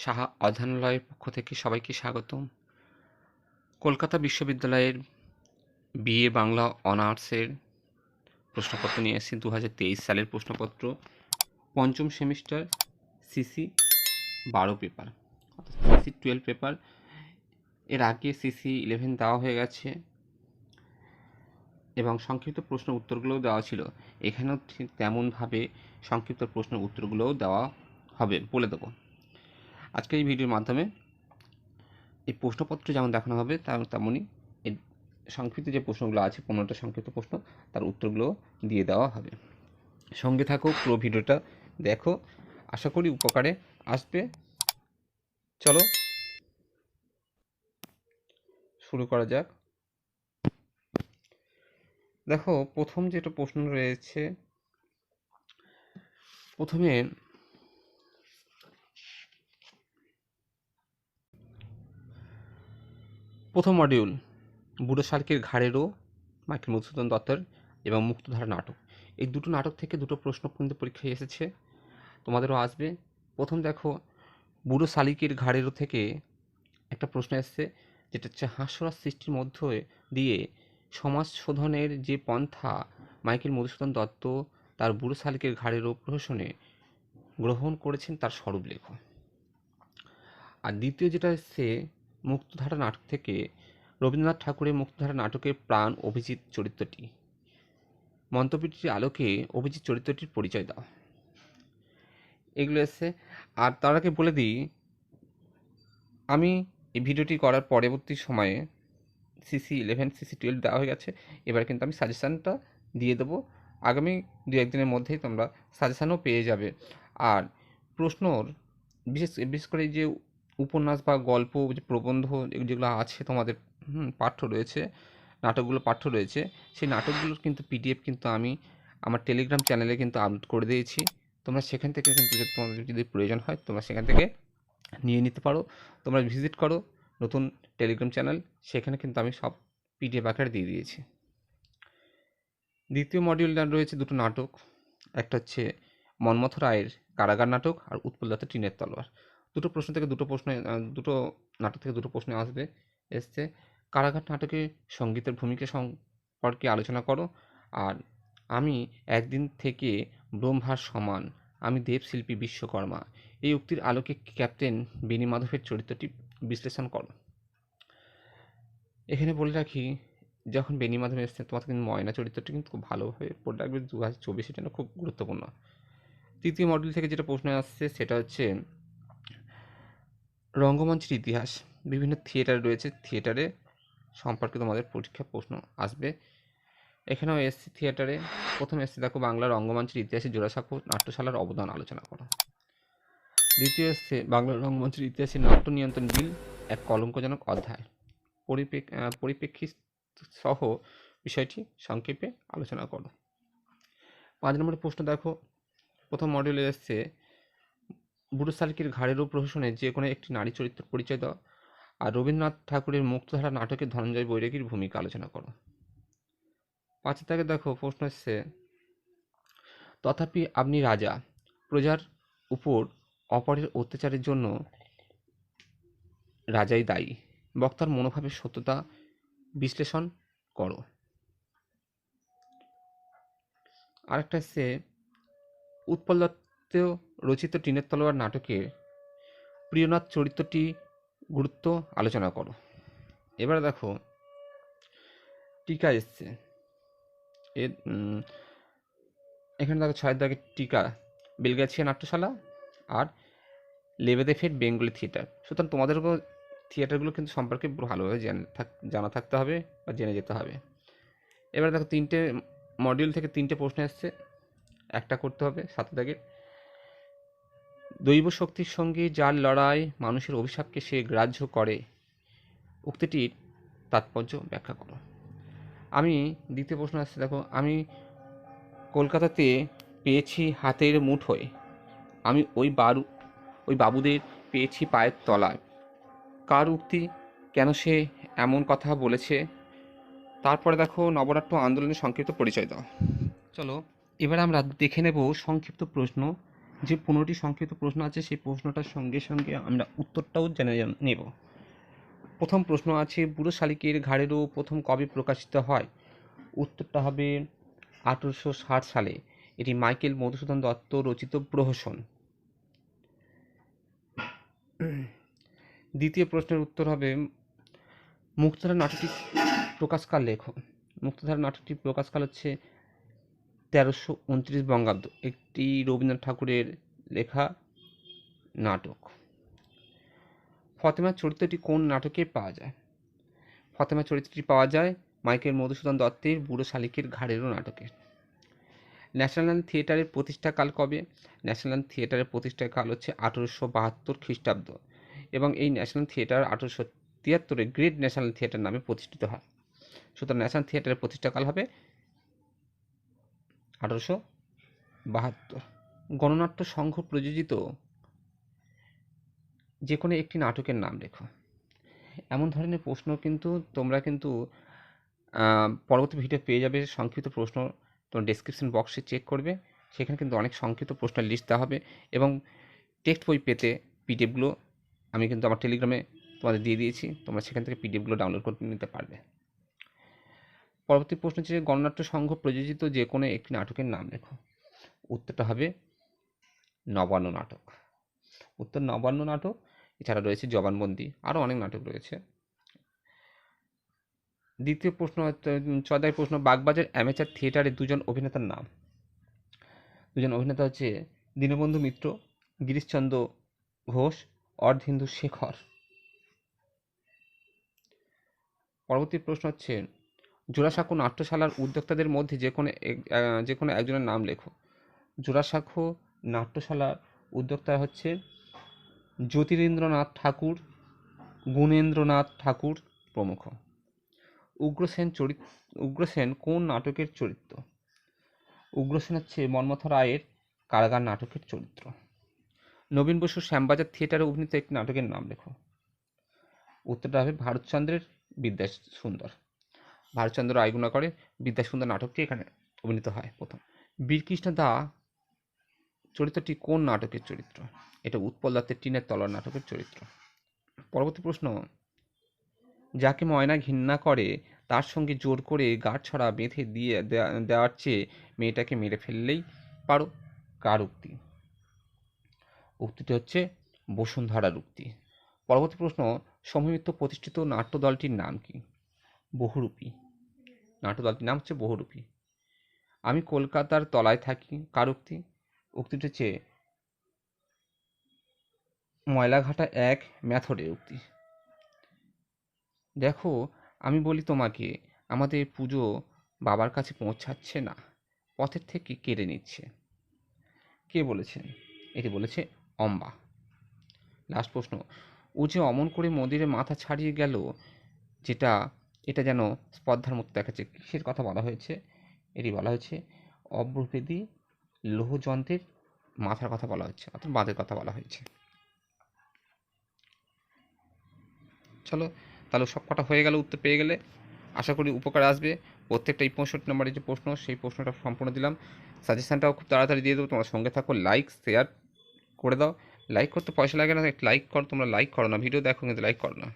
সাহা অধ্যয়নালয়ের পক্ষ থেকে সবাইকে স্বাগতম। কলকাতা বিশ্ববিদ্যালয়ের বিএ বাংলা অনার্সের প্রশ্নপত্র নিয়ে এসেছি 2023 সালের প্রশ্নপত্র, পঞ্চম সেমিস্টার, সিসি 12 পেপার, অর্থাৎ সিসি 12 পেপার। এর আগে সিসি 11 দেওয়া হয়ে গেছে এবং সংক্ষিপ্ত প্রশ্ন উত্তরগুলোও দেওয়া ছিল। এখানেও ঠিক তেমনভাবে সংক্ষিপ্ত প্রশ্ন উত্তরগুলোও দেওয়া হবে, বলে দেবো আজকের এই ভিডিওর মাধ্যমে। এই প্রশ্নপত্র যেমন দেখানো হবে তেমনই এই সংক্ষিপ্ত যে প্রশ্নগুলো আছে, 15টা সংক্ষিপ্ত প্রশ্ন, তার উত্তরগুলো দিয়ে দেওয়া হবে। সঙ্গে থাকো, পুরো ভিডিওটা দেখো, আশা করি উপকারে আসবে। চলো শুরু করা যাক। দেখো, প্রথম যেটা প্রশ্ন রয়েছে, প্রথমে প্রথম মডিউল, বুড়ো শার্কের ঘাড়েরও, মাইকেল মধুসূদন দত্তের এবং মুক্তধারা নাটক। এই দুটো নাটক থেকে দুটো প্রশ্ন কিন্তু পরীক্ষায় এসেছে, তোমাদেরও আসবে। প্রথম দেখো, বুড়ো শালিকের ঘাড়েরও থেকে একটা প্রশ্ন এসছে, যেটা হচ্ছে হাস্যরস সৃষ্টির মধ্য দিয়ে সমাজ শোধনের যে পন্থা মাইকেল মধুসূদন দত্ত তার বুড়ো শালিকের ঘাড়েরও প্রহসনে গ্রহণ করেছেন, তার স্বরূপ লেখো। আর দ্বিতীয় যেটা এসছে, মুক্তধারা নাটক থেকে রবীন্দ্রনাথ ঠাকুরের মুক্তধারা নাটকের প্রাণ অভিজিৎ চরিত্রটি, মন্তব্যটির আলোকে অভিজিৎ চরিত্রটির পরিচয় দাও। এগুলো এসছে। আর তার আগে বলে দিই, আমি এই ভিডিওটি করার পরবর্তী সময়ে সিসি 11, সিসি 12 দেওয়া হয়ে গেছে। এবার কিন্তু আমি সাজেশানটা দিয়ে দেবো, আগামী দু একদিনের মধ্যেই তোমরা সাজেশানও পেয়ে যাবে। আর প্রশ্নর বিশেষ করে যে উপন্যাস বা গল্প, যে প্রবন্ধ যেগুলো আছে তোমাদের পাঠ্য রয়েছে, নাটকগুলো পাঠ্য রয়েছে, সেই নাটকগুলোর কিন্তু পিডিএফ কিন্তু আমি আমার টেলিগ্রাম চ্যানেলে কিন্তু আপলোড করে দিয়েছি। তোমরা সেখান থেকে কিন্তু তোমাদের যদি প্রয়োজন হয় তোমরা সেখান থেকে নিয়ে নিতে পারো। তোমরা ভিজিট করো নতুন টেলিগ্রাম চ্যানেল, সেখানে কিন্তু আমি সব পিডিএফ আকারে দিয়ে দিয়েছি। দ্বিতীয় মডিউলটা রয়েছে দুটো নাটক, একটা হচ্ছে মন্মথ রায়ের কারাগার নাটক আর উৎপল দত্তের টিনের তলোয়ার। দুটো নাটক থেকে দুটো প্রশ্ন এসছে। কারাগার নাটকে সঙ্গীতের ভূমিকা সম্পর্কে আলোচনা করো। আর আমি একদিন থেকে ব্রহ্মার সমান, আমি দেবশিল্পী বিশ্বকর্মা, এই উক্তির আলোকে ক্যাপ্টেন বেনি মাধবের চরিত্রটি বিশ্লেষণ করো। এখানে বলে রাখি, যখন বেনি মাধব এসছে, তোমাদের কিন্তু ময়না চরিত্রটি কিন্তু খুব ভালোভাবে পড়ে রাখবে, 2024 জন্য খুব গুরুত্বপূর্ণ। তৃতীয় মডেল থেকে যেটা প্রশ্ন আসছে সেটা হচ্ছে রঙ্গমঞ্চের ইতিহাস, বিভিন্ন থিয়েটার রয়েছে, থিয়েটারে সম্পর্কে তোমাদের পরীক্ষা প্রশ্ন আসবে। এখানেও এসছে থিয়েটারে। প্রথম এসছে দেখো, বাংলা রঙ্গমঞ্চের ইতিহাসে জোড়াসাঁকো নাট্যশালার অবদান আলোচনা করো। দ্বিতীয় এসছে বাংলা রঙ্গমঞ্চের ইতিহাসে নাট্য নিয়ন্ত্রণ বিল এক কলঙ্কজনক অধ্যায়, পরিপ্রেক্ষিত সহ বিষয়টি সংক্ষেপে আলোচনা করো। 5 নম্বরের প্রশ্ন দেখো, প্রথম মডিউলে এসছে বুড়ো শালিকের ঘাড়েরও প্রহসনে যে কোনো একটি নারী চরিত্র পরিচয় দাও। আর রবীন্দ্রনাথ ঠাকুরের মুক্তধারা নাটকে ধনঞ্জয় বৈরাগীর ভূমিকা আলোচনা করো। 5 থেকে দেখো, প্রশ্ন এসছে তথাপি আপনি রাজা, প্রজার উপর অপরের অত্যাচারের জন্য রাজাই দায়ী, বক্তার মনোভাবের সত্যতা বিশ্লেষণ করো। আরেকটা হচ্ছে উৎপল দত্ত রচিত টিনের তলোয়ার নাটকের প্রিয়নাথ চরিত্রটি গুরুত্ব আলোচনা করো। এবারে দেখো, টিকা এসছে। এখানে দেখো 6 দাগের টিকা, বেলগাছিয়া নাট্যশালা আর লেবেদেফের বেঙ্গলি থিয়েটার। সুতরাং তোমাদেরকেও থিয়েটারগুলো কিন্তু সম্পর্কে ভালোভাবে জানা থাকতে হবে বা জেনে যেতে হবে। এবারে দেখো, 3টে মডিউল থেকে 3টে প্রশ্ন এসছে, একটা করতে হবে। 7 দাগের দৈব শক্তির সঙ্গে যার লড়াই মানুষের অভিশাপকে সে গ্রাহ্য করে, উক্তিটির তাৎপর্য ব্যাখ্যা করো। আমি দ্বিতীয় প্রশ্ন আসছে দেখো, আমি কলকাতাতে পেয়েছি হাতের মুঠোয়, আমি ওই বাবুদের পেয়েছি পায়ের তলায়, কার উক্তি, কেন সে এমন কথা বলেছে। তারপরে দেখো, নবনাট্য আন্দোলনের সংক্ষিপ্ত পরিচয় দাও। চলো এবার আমরা দেখে নেব সংক্ষিপ্ত প্রশ্ন যে 15টি সংক্ষিপ্ত প্রশ্ন আছে সেই প্রশ্নটার সঙ্গে সঙ্গে আমরা উত্তরটাও জেনে নেব। প্রথম প্রশ্ন আছে, বুড়ো শালিকের ঘাড়েরও প্রথম কবে প্রকাশিত হয়? উত্তরটা হবে 1860 সালে। এটি মাইকেল মধুসূদন দত্ত রচিত প্রহসন। দ্বিতীয় প্রশ্নের উত্তর হবে, মুক্তধারা নাটকটি প্রকাশকাল লেখো। মুক্তধারা নাটকটি প্রকাশকাল হচ্ছে 1329 বঙ্গাব্দ। একটি রবীন্দ্রনাথ ঠাকুরের লেখা নাটক। ফতেমা চরিত্রটি কোন নাটকে পাওয়া যায়? ফতেমা চরিত্রটি পাওয়া যায় মাইকেল মধুসূদন দত্তের বুড়ো শালিকের ঘাড়েরও নাটকে। ন্যাশনাল থিয়েটারের প্রতিষ্ঠাকাল কবে? ন্যাশনাল থিয়েটারের প্রতিষ্ঠাকাল হচ্ছে 1872 খ্রিস্টাব্দ এবং এই ন্যাশনাল থিয়েটার 1873-এ গ্রেট ন্যাশনাল থিয়েটার নামে প্রতিষ্ঠিত হয়। সুতরাং ন্যাশনাল থিয়েটারের প্রতিষ্ঠাকাল হবে 1872। গণনাট্য সংঘ প্রযোজিত যে কোনো একটি নাটকের নাম লেখো। এমন ধরনের প্রশ্ন কিন্তু তোমরা কিন্তু পরবর্তী ভিডিও পেয়ে যাবে। সংক্ষিপ্ত প্রশ্ন তোমরা ডেসক্রিপশন বক্সে চেক করবে, সেখানে কিন্তু অনেক সংক্ষিপ্ত প্রশ্নের লিস্ট দেওয়া হবে এবং টেক্সট বই পেতে পিডিএফগুলো আমি কিন্তু আমার টেলিগ্রামে তোমাদের দিয়ে দিয়েছি, তোমরা সেখান থেকে পিডিএফগুলো ডাউনলোড করে নিতে পারবে। পরবর্তী প্রশ্ন হচ্ছে, গণনাট্য সংঘ প্রযোজিত যে কোনো একটি নাটকের নাম লেখো। উত্তরটা হবে নবান্ন নাটক। উত্তর নবান্ন নাটক। এছাড়া রয়েছে জবানবন্দি, আরও অনেক নাটক রয়েছে। দ্বিতীয় প্রশ্ন, 14 প্রশ্ন, বাগবাজার অ্যামেচার থিয়েটারের দুজন অভিনেতার নাম। দুজন অভিনেতা হচ্ছে দীনবন্ধু মিত্র, গিরিশচন্দ্র ঘোষ, অর্ধেন্দু শেখর। পরবর্তী প্রশ্ন হচ্ছে, জোড়াসাঁকো নাট্যশালার উদ্যোক্তাদের মধ্যে যে কোনো একজনের নাম লেখো। জোড়াসাঁকো নাট্যশালার উদ্যোক্তা হচ্ছে জ্যোতিরিন্দ্রনাথ ঠাকুর, গুণেন্দ্রনাথ ঠাকুর প্রমুখ। উগ্রসেন কোন নাটকের চরিত্র? উগ্রসেন হচ্ছে মন্মথ রায়ের কারাগার নাটকের চরিত্র। নবীন বসু শ্যামবাজার থিয়েটারে অভিনীত একটি নাটকের নাম লেখো। উত্তরটা হবে ভারতচন্দ্রের বিদ্যাসুন্দর। ভারতচন্দ্র রায়গুণা করে বিদ্যাসুন্দর নাটকটি এখানে অভিনীত হয় প্রথম। বীরকৃষ্ণ দা চরিত্রটি কোন নাটকের চরিত্র? এটা উৎপল দত্তের টিনের তলোয়ার নাটকের চরিত্র। পরবর্তী প্রশ্ন, যাকে ময়না ঘৃণা করে তার সঙ্গে জোর করে গাঁটছড়া বেঁধে দিয়ে দেওয়ার চেয়ে মেয়েটাকে মেরে ফেললেই পারো, কার উক্তি? উক্তিটি হচ্ছে বসুন্ধরার উক্তি। পরবর্তী প্রশ্ন, সমমিত্র প্রতিষ্ঠিত নাট্যদলটির নাম কি? বহুরূপী। নাট্যদলটির নাম হচ্ছে বহুরূপী। আমি কলকাতার তলায় থাকি, কার উক্তি? উক্তিটি হচ্ছে ময়লাঘাটা 1 ম্যাথডের উক্তি। দেখো, আমি বলি তোমাকে, আমাদের পুজো বাবার কাছে পৌঁছাচ্ছে না, পথের থেকে কেড়ে নিচ্ছে। কে বলেছেন? এটি বলেছে অম্বা। লাস্ট প্রশ্ন, ও যে অমন করে মন্দিরে মাথা ছাড়িয়ে গেল, এটা যেন স্পর্ধার মতো দেখাচ্ছে, কিসের কথা বলা হয়েছে? এটি বলা হয়েছে অব্রভেদী লৌহযন্ত্রের মাথার কথা বলা হচ্ছে, অর্থাৎ বাঁধের কথা বলা হয়েছে। চলো, তাহলে সব কটা হয়ে গেল, উত্তর পেয়ে গেলে। আশা করি উপকার আসবে। প্রত্যেকটা 65 নম্বরের যে প্রশ্ন, সেই প্রশ্নটা সম্পূর্ণ দিলাম। সাজেশানটাও খুব তাড়াতাড়ি দিয়ে দেবো, তোমরা সঙ্গে থাকো। লাইক শেয়ার করে দাও। লাইক করতে পয়সা লাগে না, লাইক করো। তোমরা লাইক করো না, ভিডিও দেখো কিন্তু লাইক করো না।